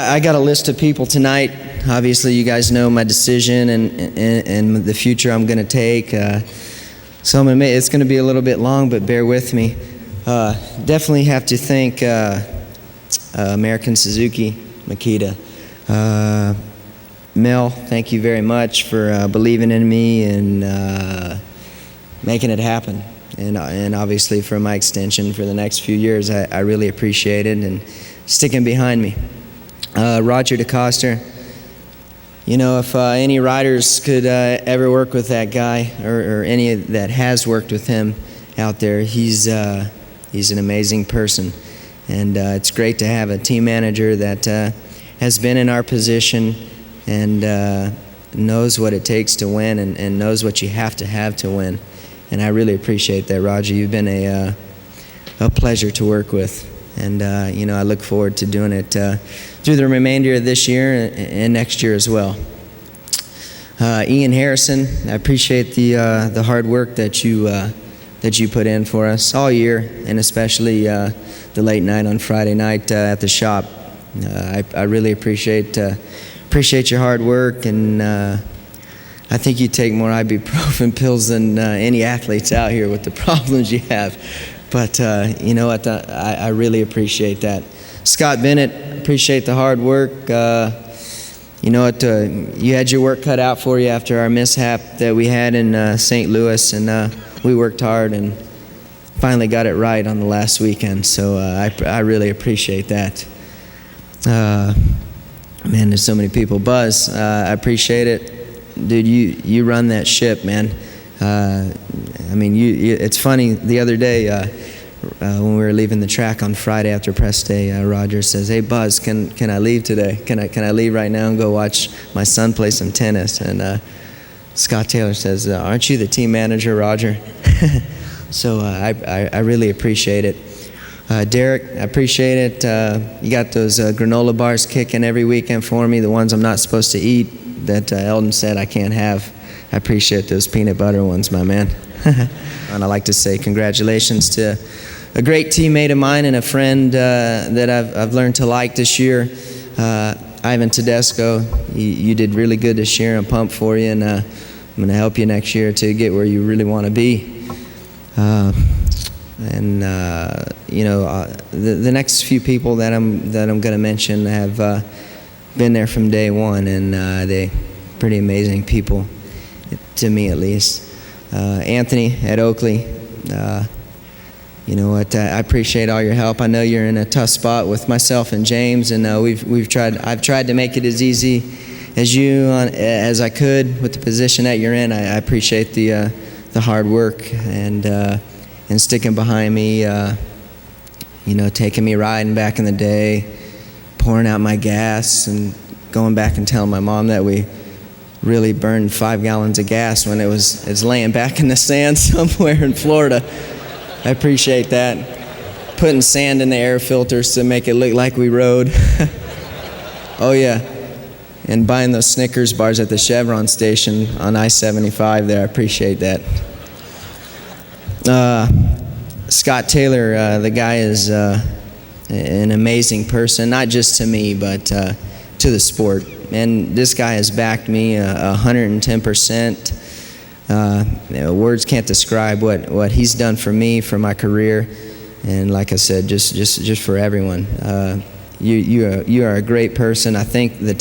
I got a list of people tonight. Obviously, you guys know my decision and the future I'm going to take. So it's going to be a little bit long, but bear with me. Definitely have to thank American Suzuki, Makita. Mel, thank you very much for believing in me and making it happen. And obviously for my extension for the next few years, I really appreciate it and sticking behind me. Roger DeCoster, you know, if any riders could ever work with that guy or any that has worked with him out there, he's an amazing person. And it's great to have a team manager that has been in our position and knows what it takes to win and knows what you have to win. And I really appreciate that, Roger. You've been a pleasure to work with. And, you know, I look forward to doing it through the remainder of this year and next year as well. Ian Harrison, I appreciate the hard work that you put in for us all year, and especially the late night on Friday night at the shop. I really appreciate your hard work, and I think you take more ibuprofen pills than any athletes out here with the problems you have. But you know what, I really appreciate that. Scott Bennett, appreciate the hard work. You know what, you had your work cut out for you after our mishap that we had in St. Louis, and we worked hard and finally got it right on the last weekend. So I really appreciate that. Man, there's so many people. Buzz, I appreciate it. Dude, you run that ship, man. I mean, it's funny, the other day when we were leaving the track on Friday after press day, Roger says, "Hey Buzz, can I leave today? Can I leave right now and go watch my son play some tennis?" And Scott Taylor says, "Aren't you the team manager, Roger?" So I really appreciate it. Derek, I appreciate it. You got those granola bars kicking every weekend for me, the ones I'm not supposed to eat that Eldon said I can't have. I appreciate those peanut butter ones, my man. And I'd like to say congratulations to a great teammate of mine and a friend that I've learned to like this year, Ivan Tedesco. You did really good this year. I'm pumped for you, and I'm going to help you next year to get where you really want to be. You know, the next few people that I'm going to mention have been there from day one, and they're pretty amazing people, to me at least. Anthony at Oakley, you know what? I appreciate all your help. I know you're in a tough spot with myself and James, and I've tried to make it as easy as as I could with the position that you're in. I appreciate the hard work and sticking behind me. You know, taking me riding back in the day, pouring out my gas, and going back and telling my mom that we really burned 5 gallons of gas when it's laying back in the sand somewhere in Florida. I appreciate that. Putting sand in the air filters to make it look like we rode. Oh yeah, and buying those Snickers bars at the Chevron station on I-75 there. I appreciate that. Scott Taylor, the guy is an amazing person, not just to me, but to the sport. And this guy has backed me 110%. You know, words can't describe what he's done for me, for my career, and like I said, just for everyone. You are a great person. I thank you for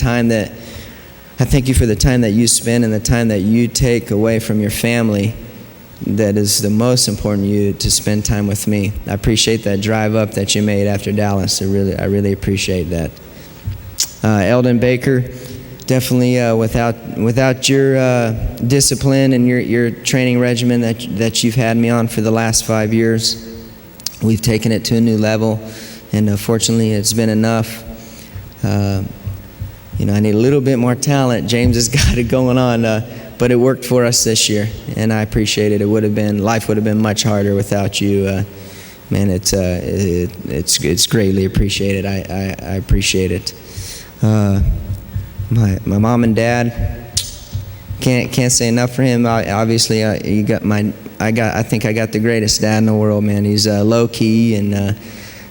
the time that you spend and the time that you take away from your family. That is the most important to spend time with me. I appreciate that drive up that you made after Dallas. I really appreciate that. Eldon Baker, definitely without your discipline and your training regimen that you've had me on for the last 5 years, we've taken it to a new level, and fortunately it's been enough. You know, I need a little bit more talent. James has got it going on, but it worked for us this year, and I appreciate it. Life would have been much harder without you. Man, it's greatly appreciated. I appreciate it. My mom and dad, can't say enough for him. Obviously, I think I got the greatest dad in the world, man. He's low key and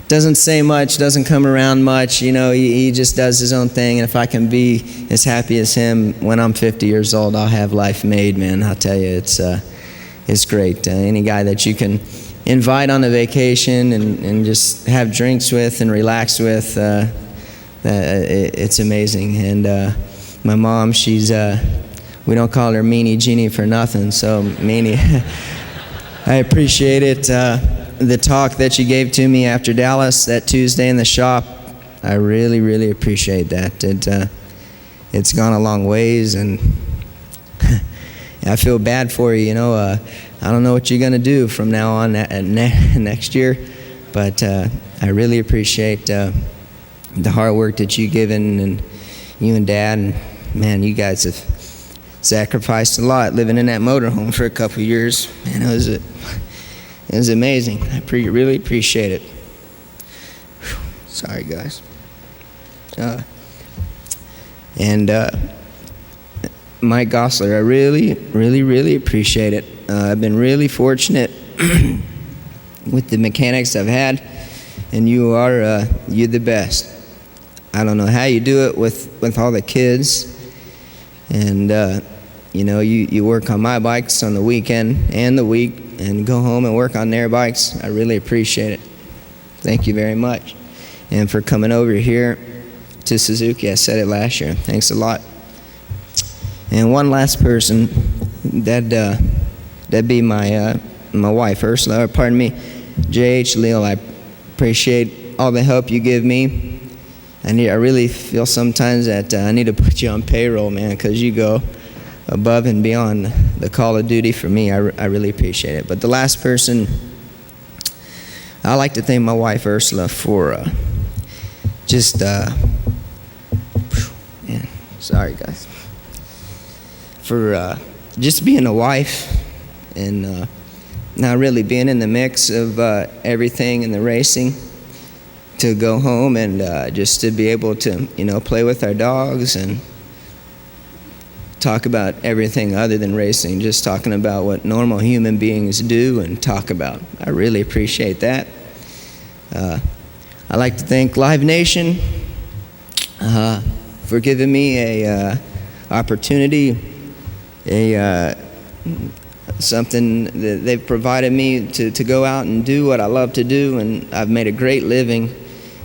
doesn't say much, doesn't come around much. You know, he just does his own thing. And if I can be as happy as him when I'm 50 years old, I'll have life made, man. I'll tell you, it's great. Any guy that you can invite on a vacation and just have drinks with and relax with, it's amazing. And my mom, she's, we don't call her Meanie Jeannie for nothing. So Meanie, I appreciate it. The talk that you gave to me after Dallas that Tuesday in the shop, I really, really appreciate that. It's gone a long ways, and I feel bad for you. You know, I don't know what you're gonna do from now on next year, but I really appreciate the hard work that you've given, and you and Dad, and man, you guys have sacrificed a lot living in that motorhome for a couple of years. Man, it was amazing. I really appreciate it. Whew. Sorry, guys. Mike Gosler, I really, really, really appreciate it. I've been really fortunate with the mechanics I've had, and you're the best. I don't know how you do it with all the kids, and you know, you work on my bikes on the weekend and the week, and go home and work on their bikes. I really appreciate it. Thank you very much. And for coming over here to Suzuki, I said it last year. Thanks a lot. And one last person, that'd be my wife, Ursula, or pardon me, J.H. Leal. I appreciate all the help you give me. I really feel sometimes that I need to put you on payroll, man, because you go above and beyond the call of duty for me. I really appreciate it. But the last person, I like to thank my wife Ursula for sorry guys, for just being a wife, and not really being in the mix of everything in the racing, to go home and just to be able to, you know, play with our dogs and talk about everything other than racing, just talking about what normal human beings do and talk about. I really appreciate that. I'd like to thank Live Nation for giving me a opportunity, something that they've provided me to go out and do what I love to do, and I've made a great living,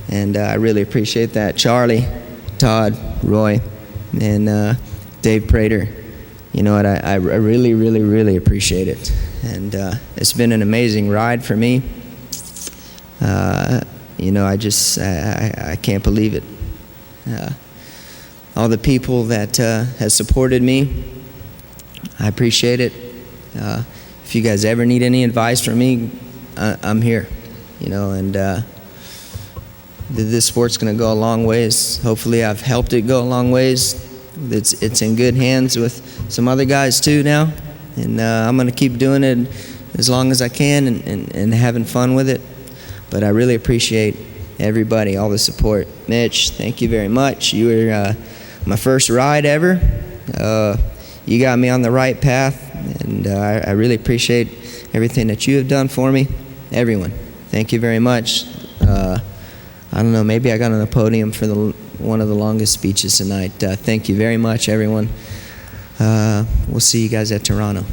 and I really appreciate that. Charlie, Todd, Roy, and Dave Prater, you know what, I really, really, really appreciate it. And it's been an amazing ride for me. You know, I can't believe it. All the people that has supported me, I appreciate it. If you guys ever need any advice from me, I'm here, you know, and this sport's gonna go a long ways. Hopefully I've helped it go a long ways. It's in good hands with some other guys too now, and I'm gonna keep doing it as long as I can, and having fun with it. But I really appreciate everybody, all the support. Mitch, thank you very much. You were my first ride ever. You got me on the right path, and I really appreciate everything that you have done for me. Everyone, thank you very much. I don't know, maybe I got on the podium for one of the longest speeches tonight. Thank you very much, everyone. We'll see you guys at Toronto.